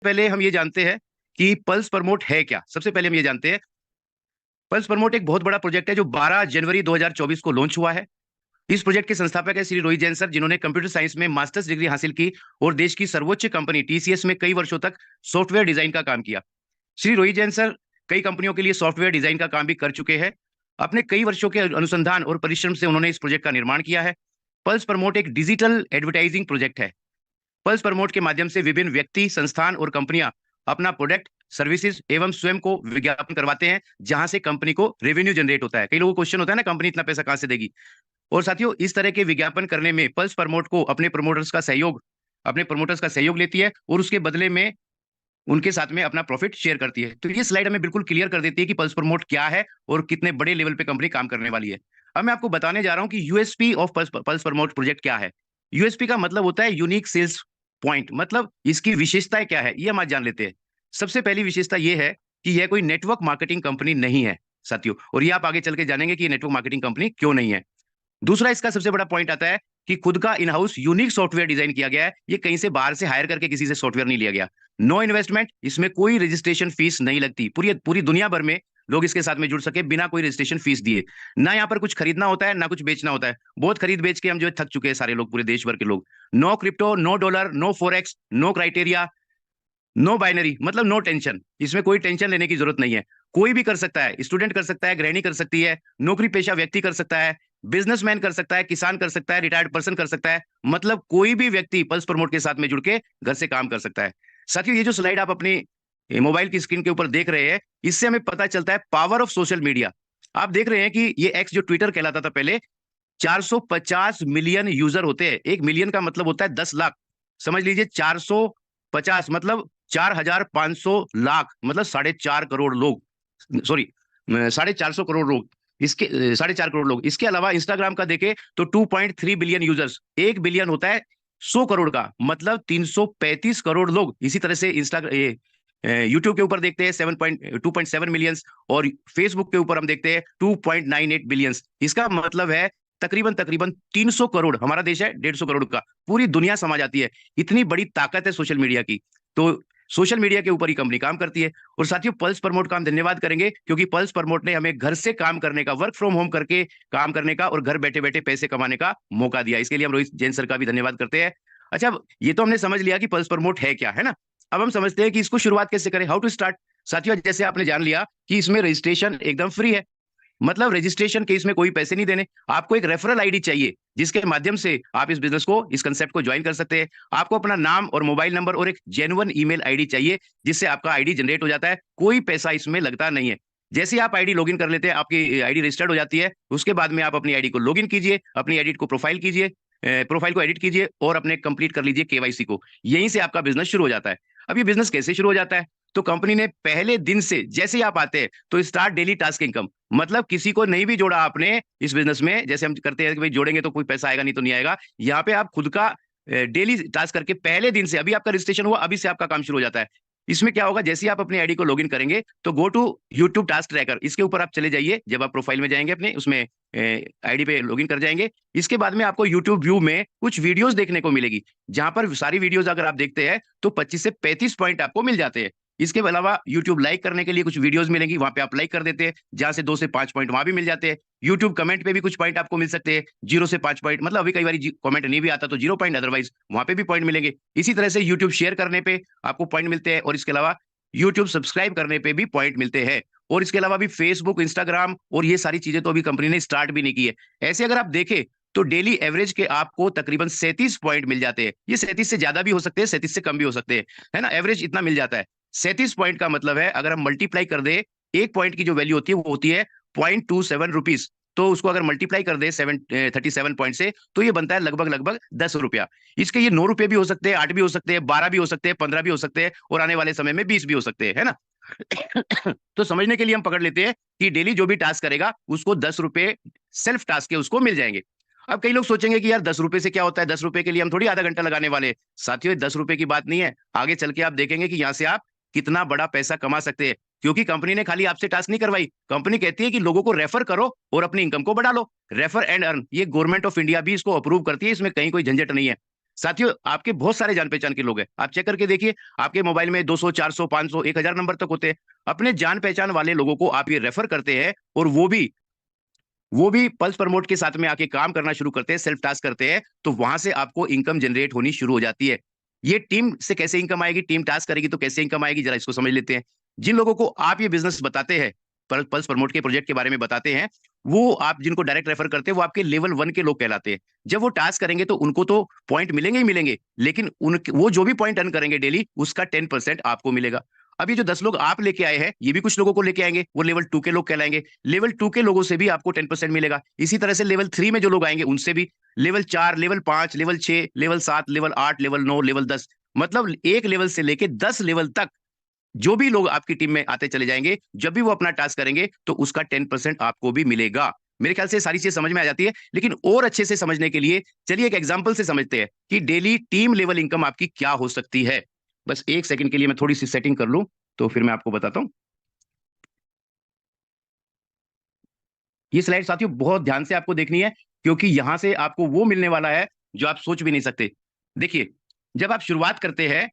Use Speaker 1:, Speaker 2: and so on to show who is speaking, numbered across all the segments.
Speaker 1: पहले हम ये जानते हैं कि पल्स प्रमोट है क्या। सबसे पहले हम ये जानते हैं पल्स प्रमोट एक बहुत बड़ा प्रोजेक्ट है जो 12 जनवरी 2024 को लॉन्च हुआ है। इस प्रोजेक्ट के संस्थापक है श्री रोहित जैन सर, जिन्होंने कंप्यूटर साइंस में मास्टर्स डिग्री हासिल की और देश की सर्वोच्च कंपनी टीसीएस में कई वर्षों तक सॉफ्टवेयर डिजाइन का काम किया। श्री रोहित जैन सर कई कंपनियों के लिए सॉफ्टवेयर डिजाइन का काम भी कर चुके हैं। अपने कई वर्षों के अनुसंधान और परिश्रम से उन्होंने इस प्रोजेक्ट का निर्माण किया है। पल्स प्रमोट एक डिजिटल एडवर्टाइजिंग प्रोजेक्ट है। पल्स प्रमोट के माध्यम से विभिन्न व्यक्ति, संस्थान और कंपनियां अपना प्रोडक्ट, सर्विसेज एवं स्वयं को विज्ञापन करवाते हैं, जहां से कंपनी को रेवेन्यू जनरेट होता है। कई लोगों को क्वेश्चन होता है ना, कंपनी इतना पैसा कहां से देगी। और साथियों, इस तरह के विज्ञापन करने में पल्स प्रमोट को अपने प्रमोटर्स का सहयोग लेती है और उसके बदले में उनके साथ में अपना प्रॉफिट शेयर करती है। तो ये स्लाइड हमें बिल्कुल क्लियर कर देती है कि पल्स प्रमोट क्या है और कितने बड़े लेवल पे कंपनी काम करने वाली है। अब मैं आपको बताने जा रहा हूं कि USP of pulse promote project क्या है। यूएसपी का मतलब होता है यूनिक सेल्स पॉइंट, मतलब इसकी विशेषताएं क्या है ये हम आज जान लेते हैं। सबसे पहली विशेषता ये है कि यह कोई नेटवर्क मार्केटिंग कंपनी नहीं है साथियों, और ये आप आगे चल के जानेंगे कि ये नेटवर्क मार्केटिंग कंपनी क्यों नहीं है। दूसरा इसका सबसे बड़ा पॉइंट आता है कि खुद का in house unique software design किया गया है। ये कहीं से बाहर से हायर करके किसी से सॉफ्टवेयर नहीं लिया गया। नो इन्वेस्टमेंट, इसमें कोई रजिस्ट्रेशन फीस नहीं लगती। पूरी पूरी दुनिया भर में लोग इसके साथ में जुड़ सके बिना कोई रजिस्ट्रेशन फीस दिए। ना यहाँ पर कुछ खरीदना होता है, ना कुछ बेचना होता है। बहुत खरीद बेच के हम जो है थक चुके हैं सारे लोग, पूरे देश भर के लोग। No crypto, no dollar, no forex, no criteria, no binary, मतलब नो टेंशन। इसमें कोई टेंशन लेने की जरूरत नहीं है। कोई भी कर सकता है, स्टूडेंट कर सकता है, गृहिणी कर सकती है, नौकरी पेशा व्यक्ति कर सकता है, बिजनेसमैन कर सकता है, किसान कर सकता है, रिटायर्ड पर्सन कर सकता है। मतलब कोई भी व्यक्ति पल्स प्रमोट के साथ में जुड़ के घर से काम कर सकता है। साथियों, ये जो स्लाइड आप अपनी मोबाइल की स्क्रीन के ऊपर देख रहे हैं, इससे हमें पता चलता है पावर ऑफ सोशल मीडिया। आप देख रहे हैं कि ये एक्स जो ट्विटर कहलाता था पहले, 450 मिलियन यूजर होते हैं। 1 मिलियन का मतलब होता है 10 लाख। समझ लीजिए 450 मतलब 4,500 लाख, मतलब 4.5 करोड़ लोग। सॉरी, 450 करोड़ लोग। इसके 4.5 करोड़ लोग। इसके अलावा इंस्टाग्राम का देखें तो 2.3 बिलियन यूजर्स। 1 बिलियन होता है 100 करोड़ का, मतलब 335 करोड़ लोग। इसी तरह से इंस्टाग्राम यूट्यूब के ऊपर देखते हैं 2.7 मिलियंस, और फेसबुक के ऊपर हम देखते हैं 2.98 बिलियंस। इसका मतलब है तकरीबन तकरीबन 300 करोड़। हमारा देश है 150 करोड़ का, पूरी दुनिया समा जाती है। इतनी बड़ी ताकत है सोशल मीडिया की। तो सोशल मीडिया के ऊपर ही कंपनी काम करती है। और साथियों, पल्स प्रमोट का हम धन्यवाद करेंगे, क्योंकि पल्स प्रमोट ने हमें घर से काम करने का, वर्क फ्रॉम होम करके काम करने का और घर बैठे बैठे पैसे कमाने का मौका दिया। इसके लिए हम रोहित जैन सर का भी धन्यवाद करते हैं। अच्छा, ये तो हमने समझ लिया कि पल्स प्रमोट है क्या, है ना। अब हम समझते हैं कि इसको शुरुआत कैसे करें, हाउ टू स्टार्ट। साथियों, जैसे आपने जान लिया कि इसमें रजिस्ट्रेशन एकदम फ्री है। मतलब रजिस्ट्रेशन के इसमें कोई पैसे नहीं देने। आपको एक रेफरल आईडी चाहिए, जिसके माध्यम से आप इस बिजनेस को, इस कंसेप्ट को ज्वाइन कर सकते हैं। आपको अपना नाम और मोबाइल नंबर और एक जेन्युइन ईमेल आईडी चाहिए, जिससे आपका आईडी जनरेट हो जाता है। कोई पैसा इसमें लगता नहीं है। जैसे ही आप आईडी लॉगिन कर लेते हैं, आपकी आईडी रजिस्टर्ड हो जाती है। उसके बाद में आप अपनी आईडी को लॉगिन कीजिए, अपनी एडिट को प्रोफाइल कीजिए, प्रोफाइल को एडिट कीजिए और अपने कंप्लीट कर लीजिए केवाईसी को। यहीं से आपका बिजनेस शुरू हो जाता है। अब ये बिजनेस कैसे शुरू हो जाता है, तो कंपनी ने पहले दिन से, जैसे ही आप आते हैं तो स्टार्ट डेली टास्क इनकम, मतलब किसी को नहीं भी जोड़ा आपने इस बिजनेस में, जैसे हम करते हैं कि भाई जोड़ेंगे तो कोई पैसा आएगा, नहीं तो नहीं आएगा। यहाँ पे आप खुद का डेली टास्क करके पहले दिन से, अभी आपका रजिस्ट्रेशन हुआ, अभी से आपका काम शुरू हो जाता है। इसमें क्या होगा, जैसे ही आप अपनी आईडी को लॉगिन करेंगे तो go to YouTube task tracker, इसके ऊपर आप चले जाइए। जब आप प्रोफाइल में जाएंगे अपने, उसमें आईडी पे लॉगिन कर जाएंगे। इसके बाद में आपको यूट्यूब व्यू में कुछ वीडियोस देखने को मिलेगी, जहां पर सारी वीडियोस अगर आप देखते हैं तो 25 से 35 पॉइंट आपको मिल जाते हैं। इसके अलावा यूट्यूब लाइक करने के लिए कुछ वीडियोस मिलेंगी, वहां पे आप लाइक कर देते हैं, जहां से 2 से 5 पॉइंट वहां भी मिल जाते हैं। यूट्यूब कमेंट पे भी कुछ पॉइंट आपको मिल सकते हैं, 0 से 5 पॉइंट। मतलब अभी कई बार कमेंट नहीं भी आता तो 0 पॉइंट, अदरवाइज वहां पे भी पॉइंट मिलेंगे। इसी तरह से यूट्यूब शेयर करने पे आपको पॉइंट मिलते हैं, और इसके अलावा यूट्यूब सब्सक्राइब करने पे भी पॉइंट मिलते हैं। और इसके अलावा भी फेसबुक, इंस्टाग्राम और ये सारी चीजें तो अभी कंपनी ने स्टार्ट भी नहीं की है। ऐसे अगर आप देखें तो डेली एवरेज के आपको तकरीबन 37 पॉइंट मिल जाते हैं। ये 37 से ज्यादा भी हो सकते हैं, 37 से कम भी हो सकते हैं, है ना। एवरेज इतना मिल जाता है। 37 पॉइंट का मतलब है, अगर हम मल्टीप्लाई कर दे, एक पॉइंट की जो वैल्यू होती है वो होती है ₹0.27। तो उसको अगर मल्टीप्लाई कर दे 37 पॉइंट से, तो ये बनता है लगभग लगभग ₹10। इसके ये ₹9 भी हो सकते हैं, 8 भी हो सकते हैं, 12 भी हो सकते हैं, 15 भी हो सकते हैं, और आने वाले समय में 20 भी हो सकते हैं, है ना। तो समझने के लिए हम पकड़ लेते हैं कि डेली जो भी टास्क करेगा उसको ₹10 सेल्फ टास्क के उसको मिल जाएंगे। अब कई लोग सोचेंगे कि यार ₹10 से क्या होता है, ₹10 के लिए हम थोड़ी आधा घंटा लगाने वाले। साथियों, ₹10 की बात नहीं है। आगे चल के आप देखेंगे कि यहाँ से आप कितना बड़ा पैसा कमा सकते हैं, क्योंकि कंपनी ने खाली आपसे टास्क नहीं करवाई। कंपनी कहती है कि लोगों को रेफर करो और अपनी इनकम को बढ़ा लो। रेफर एंड अर्न, ये गवर्नमेंट ऑफ इंडिया भी इसको अप्रूव करती है, इसमें कहीं कोई झंझट नहीं है। साथियों, आपके बहुत सारे जान पहचान के लोग हैं, आप चेक करके देखिए, आपके मोबाइल में 200, 400, 500, 1000 नंबर तक होते हैं। अपने जान पहचान वाले लोगों को आप ये रेफर करते हैं, और वो भी पल्स प्रमोट के साथ में आके काम करना शुरू करते हैं, सेल्फ टास्क करते हैं, तो वहां से आपको इनकम जनरेट होनी शुरू हो जाती है। ये टीम से कैसे इनकम आएगी, टीम टास्क करेगी तो कैसे इनकम आएगी, जरा इसको समझ लेते हैं। जिन लोगों को आप ये बिजनेस बताते हैं, पल्स प्रमोट के प्रोजेक्ट के बारे में बताते हैं, वो आप जिनको डायरेक्ट रेफर करते हैं वो आपके लेवल 1 के लोग कहलाते हैं। जब वो टास्क करेंगे तो उनको तो पॉइंट मिलेंगे ही मिलेंगे, लेकिन वो जो भी पॉइंट अर्न करेंगे डेली, उसका 10% आपको मिलेगा। अब ये जो 10 लोग आप लेके आए हैं, ये भी कुछ लोगों को लेके आएंगे, वो लेवल 2 के लोग कहलाएंगे। लेवल 2 के लोगों से भी आपको 10% मिलेगा। इसी तरह से लेवल 3 में जो लोग आएंगे उनसे भी, level 4, level 5, level 6, level 7, level 8, level 9, level 10, मतलब एक लेवल से लेके 10 लेवल तक जो भी लोग आपकी टीम में आते चले जाएंगे, जब भी वो अपना टास्क करेंगे तो उसका 10% आपको भी मिलेगा। मेरे ख्याल से सारी चीज समझ में आ जाती है, लेकिन और अच्छे से समझने के लिए चलिए एक एग्जांपल से समझते हैं कि डेली टीम लेवल इनकम आपकी क्या हो सकती है। बस एक सेकंड के लिए मैं थोड़ी सी सेटिंग कर लूं, तो फिर मैं आपको बताता हूं। ये स्लाइड साथियों बहुत ध्यान से आपको देखनी है, क्योंकि यहां से आपको वो मिलने वाला है जो आप सोच भी नहीं सकते। देखिए, जब आप शुरुआत करते हैं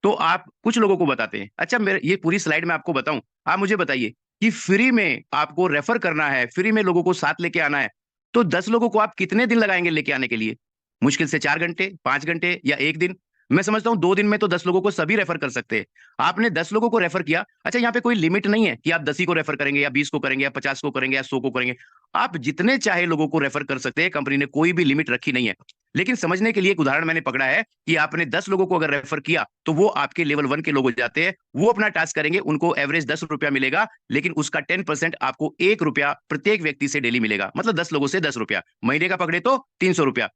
Speaker 1: तो आप कुछ लोगों को बताते हैं। अच्छा, मेरे ये पूरी स्लाइड में आपको बताऊं, आप मुझे बताइए कि फ्री में आपको रेफर करना है, फ्री में लोगों को साथ लेके आना है, तो 10 लोगों को आप कितने दिन लगाएंगे लेके आने के लिए? मुश्किल से 4 घंटे, 5 घंटे या एक दिन। मैं समझता हूं 2 दिन में तो 10 लोगों को सभी रेफर कर सकते हैं। आपने 10 लोगों को रेफर किया। अच्छा, यहाँ पे कोई लिमिट नहीं है कि आप 10 ही को रेफर करेंगे या 20 को करेंगे या 50 को करेंगे या 100 को करेंगे। आप जितने चाहे लोगों को रेफर कर सकते हैं, कंपनी ने कोई भी लिमिट रखी नहीं है। लेकिन समझने के लिए एक उदाहरण मैंने पकड़ा है कि आपने 10 लोगों को अगर रेफर किया तो वो आपके लेवल 1 के लोग हो जाते हैं। वो अपना टास्क करेंगे, उनको एवरेज 10 रुपया मिलेगा, लेकिन उसका 10% आपको 1 रुपया प्रत्येक व्यक्ति से डेली मिलेगा। मतलब 10 लोगों से 10 रुपया, महीने का पकड़े तो 300 रुपया।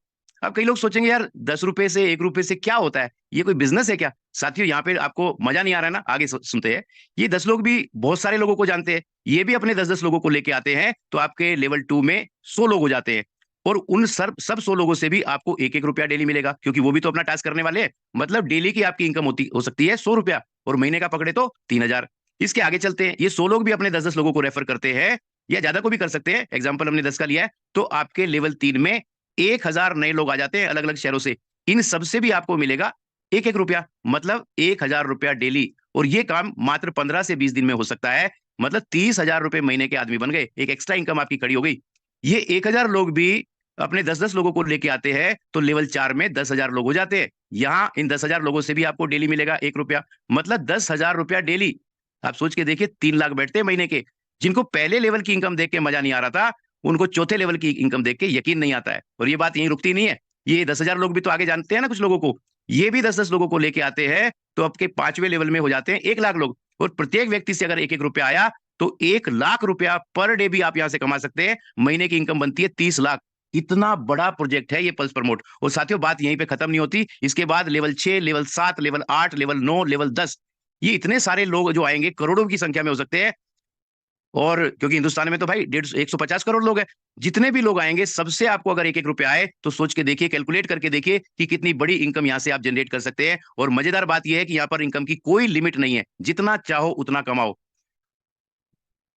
Speaker 1: अब कई लोग सोचेंगे यार 10 रुपए से 1 रुपए से क्या होता है, ये कोई बिजनेस है क्या? साथियों, यहाँ पे आपको मजा नहीं आ रहा है ना, आगे सुनते हैं। ये 10 लोग भी बहुत सारे लोगों को जानते हैं, ये भी अपने 10-10 लोगों को लेके आते हैं, तो आपके लेवल 2 में 100 लोग हो जाते हैं। और उन सब 100 लोगों से भी आपको 1-1 रुपया डेली मिलेगा, क्योंकि वो भी तो अपना टास्क करने वाले हैं। मतलब डेली की आपकी इनकम हो सकती है 100 रुपया, और महीने का पकड़े तो 3000। इसके आगे चलते हैं, ये 100 लोग भी अपने 10-10 लोगों को रेफर करते हैं, या ज्यादा को भी कर सकते हैं। एग्जाम्पल हमने 10 का लिया है, तो आपके लेवल 3 में 1000 नए लोग आ जाते हैं अलग अलग शहरों से। इन सबसे भी आपको मिलेगा 1-1 रुपया, मतलब 1000 रुपया डेली। और ये काम मात्र 15 से 20 दिन में हो सकता है। मतलब 30,000 रुपए महीने के आदमी बन गए, एक एक्स्ट्रा इनकम आपकी खड़ी हो गई। ये 1000 लोग भी अपने 10-10 लोगों को लेके आते हैं, तो लेवल 4 में 10,000 लोग हो जाते हैं। यहाँ इन 10,000 लोगों से भी आपको डेली मिलेगा 1 रुपया, मतलब 10,000 रुपया डेली। आप सोच के देखिए, 3 लाख बैठते हैं महीने के। जिनको पहले लेवल की इनकम देख के मजा नहीं आ रहा था, उनको चौथे लेवल की इनकम देख के यकीन नहीं आता है। और ये बात यहीं रुकती नहीं है, ये 10,000 लोग भी तो आगे जानते हैं ना कुछ लोगों को। ये भी 10-10 लोगों को लेके आते हैं, तो आपके 5वें लेवल में हो जाते हैं 1 लाख लोग। और प्रत्येक व्यक्ति से अगर 1-1 रुपया आया, तो 1 लाख रुपया पर डे भी आप यहां से कमा सकते हैं। महीने की इनकम बनती है 30 लाख। इतना बड़ा प्रोजेक्ट है ये पल्स प्रमोट। और साथियों, बात यहीं पे खत्म नहीं होती, इसके बाद level 6, level 7, level 8, level 9, level 10, ये इतने सारे लोग जो आएंगे, करोड़ों की संख्या में हो सकते हैं। और क्योंकि हिंदुस्तान में तो भाई 150 करोड़ लोग हैं, जितने भी लोग आएंगे सबसे आपको अगर 1-1 रुपया आए, तो सोच के देखिए, कैलकुलेट करके देखिए कि कितनी बड़ी इनकम यहां से आप जनरेट कर सकते हैं। और मजेदार बात यह है कि यहाँ पर इनकम की कोई लिमिट नहीं है, जितना चाहो उतना कमाओ।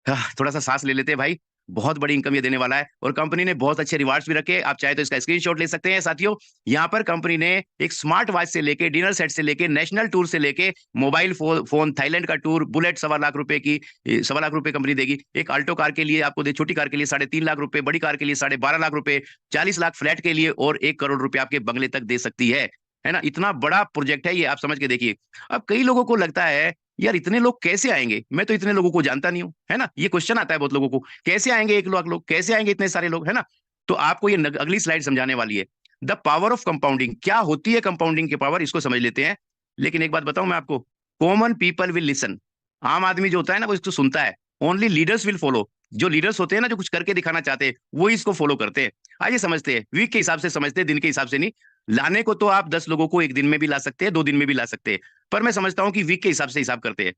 Speaker 1: थोड़ा सा सांस ले लेते हैं भाई, बहुत बड़ी इनकम ये देने वाला है। और कंपनी ने बहुत अच्छे रिवार्ड्स भी रखे, आप चाहे तो इसका स्क्रीनशॉट ले सकते हैं। साथियों, यहाँ पर कंपनी ने एक स्मार्ट वॉच से लेके, डिनर सेट से लेके, नेशनल टूर से लेके, मोबाइल फोन, थाईलैंड का टूर, बुलेट 1.25 लाख रुपए की, 1.25 लाख रुपए कंपनी देगी। एक अल्टो कार के लिए आपको दे, छोटी कार के लिए 3.5 लाख रुपए, बड़ी कार के लिए 12.5 लाख रुपए, 40 लाख फ्लैट के लिए, और 1 करोड़ रुपए आपके बंगले तक दे सकती है ना। इतना बड़ा प्रोजेक्ट है ये, आप समझ के देखिए। अब कई लोगों को लगता है यार इतने लोग कैसे आएंगे, मैं तो इतने लोगों को जानता नहीं हूं, है ना। ये क्वेश्चन आता है बहुत लोगों को, कैसे आएंगे 1 लाख लोग, कैसे आएंगे इतने सारे लोग, है ना। तो आपको ये अगली स्लाइड समझाने वाली है, द पावर ऑफ कंपाउंडिंग। क्या होती है कंपाउंडिंग की पावर, इसको समझ लेते हैं। लेकिन एक बात बताऊं मैं आपको, कॉमन पीपल विल लिसन। आम आदमी जो होता है ना, वो इसको सुनता है। Only leaders will follow. जो लीडर्स होते हैं ना, जो कुछ करके दिखाना चाहते हैं, वो इसको फॉलो करते हैं। आइए समझते हैं, वीक के हिसाब से समझते हैं, दिन के हिसाब से नहीं। लाने को तो आप 10 लोगों को एक दिन में भी ला सकते हैं, 2 दिन में भी ला सकते हैं, पर मैं समझता हूं कि वीक के हिसाब से हिसाब करते हैं।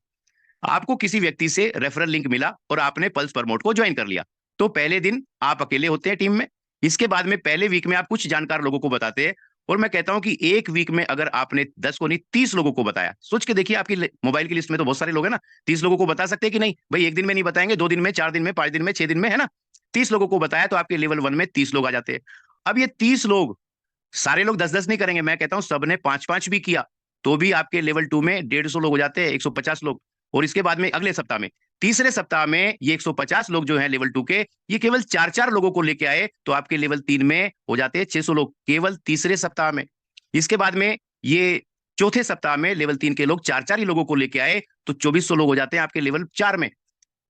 Speaker 1: आपको किसी व्यक्ति से रेफरल लिंक मिला और आपने पल्स प्रमोट को ज्वाइन कर लिया, तो पहले दिन आप अकेले होते हैं टीम में। इसके बाद में पहले वीक में आप कुछ जानकार लोगों को बताते हैं। और मैं कहता हूं कि एक वीक में अगर आपने 10 को नहीं 30 लोगों को बताया, सोच के देखिए, आपकी मोबाइल की लिस्ट में तो बहुत सारे लोग हैं ना, 30 लोगों को बता सकते हैं कि नहीं भाई? एक दिन में नहीं बताएंगे, 2 दिन में, 4 दिन में, 5 दिन में, 6 दिन में, है ना। 30 लोगों को बताया तो आपके लेवल 1 में 30 लोग आ जाते हैं। अब ये 30 लोग सारे लोग 10-10 नहीं करेंगे, मैं कहता हूं सबने 5-5 भी किया तो भी आपके लेवल 2 में 150 लोग हो जाते हैं, 150 लोग। और इसके बाद में अगले सप्ताह में, तीसरे सप्ताह में ये 150 लोग जो हैं लेवल 2 के, ये केवल 4-4 लोगों को लेके आए तो आपके लेवल 3 में हो जाते हैं 600 लोग केवल तीसरे सप्ताह में। इसके बाद में ये चौथे सप्ताह में लेवल 3 के लोग 4-4 ही लोगों को लेके आए तो 2400 लोग हो जाते हैं आपके लेवल 4 में।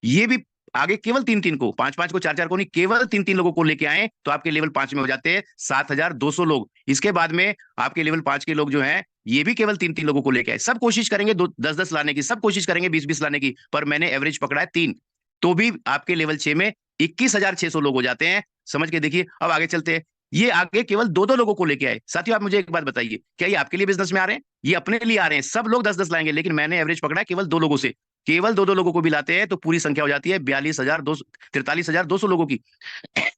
Speaker 1: ये भी आगे केवल 3-3 को, 5-5 को, 4-4 को नहीं, केवल 3-3 लोगों को लेके आए तो आपके लेवल 5 में हो जाते हैं 7200 लोग। इसके बाद में आपके लेवल 5 के लोग जो हैं ये भी केवल 3-3 लोगों को लेके आए। सब कोशिश करेंगे 10-10 लाने की, सब कोशिश करेंगे 20-20 लाने की, पर मैंने एवरेज पकड़ा है 3, तो भी आपके लेवल 6 में 21,600 लोग हो जाते हैं। समझ के देखिए। अब आगे चलते हैं। ये आगे केवल 2-2 लोगों को लेके आए। साथियों, आप मुझे एक बात बताइए, क्या ये आपके लिए बिजनेस में आ रहे हैं? ये अपने लिए आ रहे हैं? सब लोग 10-10 लाएंगे, लेकिन मैंने एवरेज पकड़ा है केवल 2 लोगों से। केवल 2-2 लोगों को भी लाते हैं तो पूरी संख्या हो जाती है 43,200 लोगों की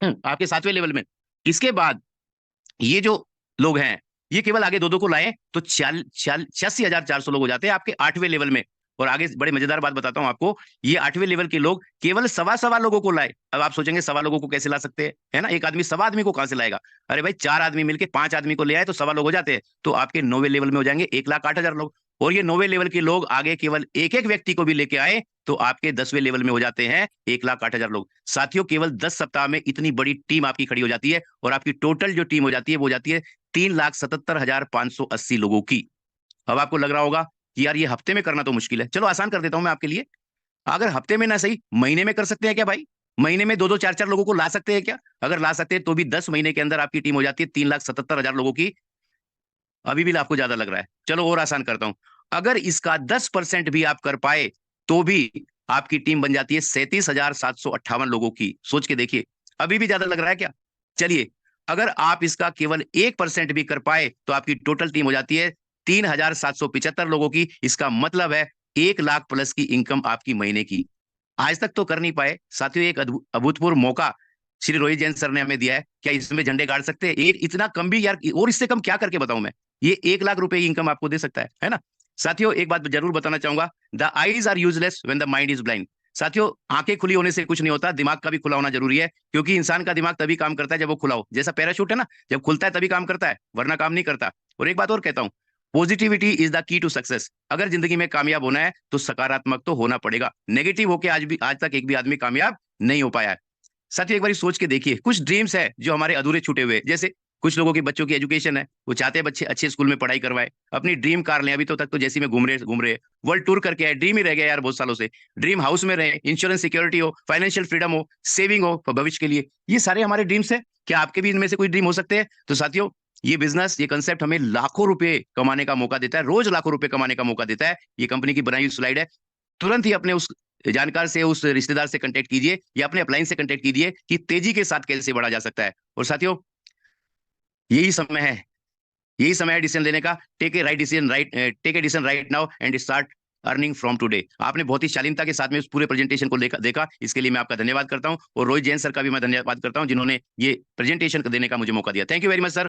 Speaker 1: आपके 7वें लेवल में। इसके बाद ये जो लोग हैं ये केवल आगे 2-2 को लाए तो 86,400 लोग हो जाते हैं आपके 8वें लेवल में। और आगे बड़े मजेदार बात बताता हूं आपको, ये 8वें लेवल के लोग केवल सवा लोगों को लाए। अब आप सोचेंगे सवा लोगों को कैसे ला सकते हैं, है ना? एक आदमी सवा आदमी को कहां से लाएगा? अरे भाई, 4 आदमी मिलकर 5 आदमी को ले आए तो सवा लोग हो जाते हैं, तो आपके 9वें लेवल में हो जाएंगे 1,08,000 लोग। और ये 9वें लेवल के लोग आगे केवल एक एक व्यक्ति को भी लेके आए तो आपके 10वें लेवल में हो जाते हैं 1,08,000 लोग। साथियों, केवल 10 सप्ताह में इतनी बड़ी टीम आपकी खड़ी हो जाती है और आपकी टोटल जो टीम हो जाती है वो हो जाती है 3,77,580 लोगों की। अब आपको लग रहा होगा कि यार ये हफ्ते में करना तो मुश्किल है। चलो आसान कर देता हूं मैं आपके लिए। अगर हफ्ते में ना सही, महीने में कर सकते हैं क्या भाई? महीने में 2-2, 4-4 लोगों को ला सकते हैं क्या? अगर ला सकते हैं तो भी 10 महीने के अंदर आपकी टीम हो जाती है 3,77,000 लोगों की। अभी भी आपको ज्यादा लग रहा है? चलो और आसान करता हूं। अगर इसका 10% भी आप कर पाए तो भी आपकी टीम बन जाती है 37,758 लोगों की। सोच के देखिए, अभी भी ज्यादा लग रहा है क्या? चलिए, अगर आप इसका केवल 1% भी कर पाए तो आपकी टोटल टीम हो जाती है 3,775 लोगों की। इसका मतलब है 1 लाख प्लस की इनकम आपकी महीने की। आज तक तो कर नहीं पाए साथियों, एक अभूतपूर्व मौका श्री रोहित जैन सर ने हमें दिया है। क्या इसमें झंडे गाड़ सकते हैं? एक इतना कम भी यार, और इससे कम क्या करके बताऊं मैं? ये 1 लाख रुपए की इनकम आपको दे सकता है ना? साथियों, एक बात जरूर बताना चाहूंगा, the eyes are useless when the mind is blind. साथियों, आंखें खुली होने से कुछ नहीं होता, दिमाग का भी खुला होना जरूरी है, क्योंकि इंसान का दिमाग तभी काम करता है जब वो खुला हो। जैसा पैराशूट है ना, जब खुलता है तभी काम करता है, वरना काम नहीं करता। और एक बात और कहता हूं, positivity is the key to success. अगर जिंदगी में कामयाब होना है तो सकारात्मक तो होना पड़ेगा। नेगेटिव होके आज तक एक भी आदमी कामयाब नहीं हो पाया है। साथियों, एक बार सोच के देखिए, कुछ ड्रीम्स है जो हमारे अधूरे छूटे हुए, जैसे कुछ लोगों के बच्चों की एजुकेशन है, वो चाहते हैं बच्चे अच्छे स्कूल में पढ़ाई करवाए, अपनी ड्रीम कार लें। अभी तो तक तो जैसी में घूम रहे वर्ल्ड टूर करके आए, ड्रीम ही रह गया यार बहुत सालों से। ड्रीम हाउस में रहे, इंश्योरेंस सिक्योरिटी हो, फाइनेंशियल फ्रीडम हो, सेविंग हो भविष्य के लिए, ये सारे हमारे ड्रीम्स है। क्या आपके भी इनमें से कोई ड्रीम हो सकते हैं? तो साथियों, ये बिजनेस, ये कंसेप्ट हमें लाखों रुपए कमाने का मौका देता है, रोज लाखों रुपए कमाने का मौका देता है। ये कंपनी की बनाई हुई स्लाइड है। तुरंत ही अपने उस जानकार से, उस रिश्तेदार से कांटेक्ट कीजिए या अपने अपलाइन से कांटेक्ट कीजिए कि तेजी के साथ कैसे बढ़ा जा सकता है। और साथियों, यही समय है, यही समय है डिसीजन लेने का। Take a decision right now and start earning from today. आपने बहुत ही शालीनता के साथ में उस पूरे प्रेजेंटेशन को देखा, इसके लिए मैं आपका धन्यवाद करता हूं। और रोहित जैन सर का भी मैं धन्यवाद करता हूं, जिन्होंने ये प्रेजेंटेशन देने का मुझे मौका दिया। Thank you very much sir.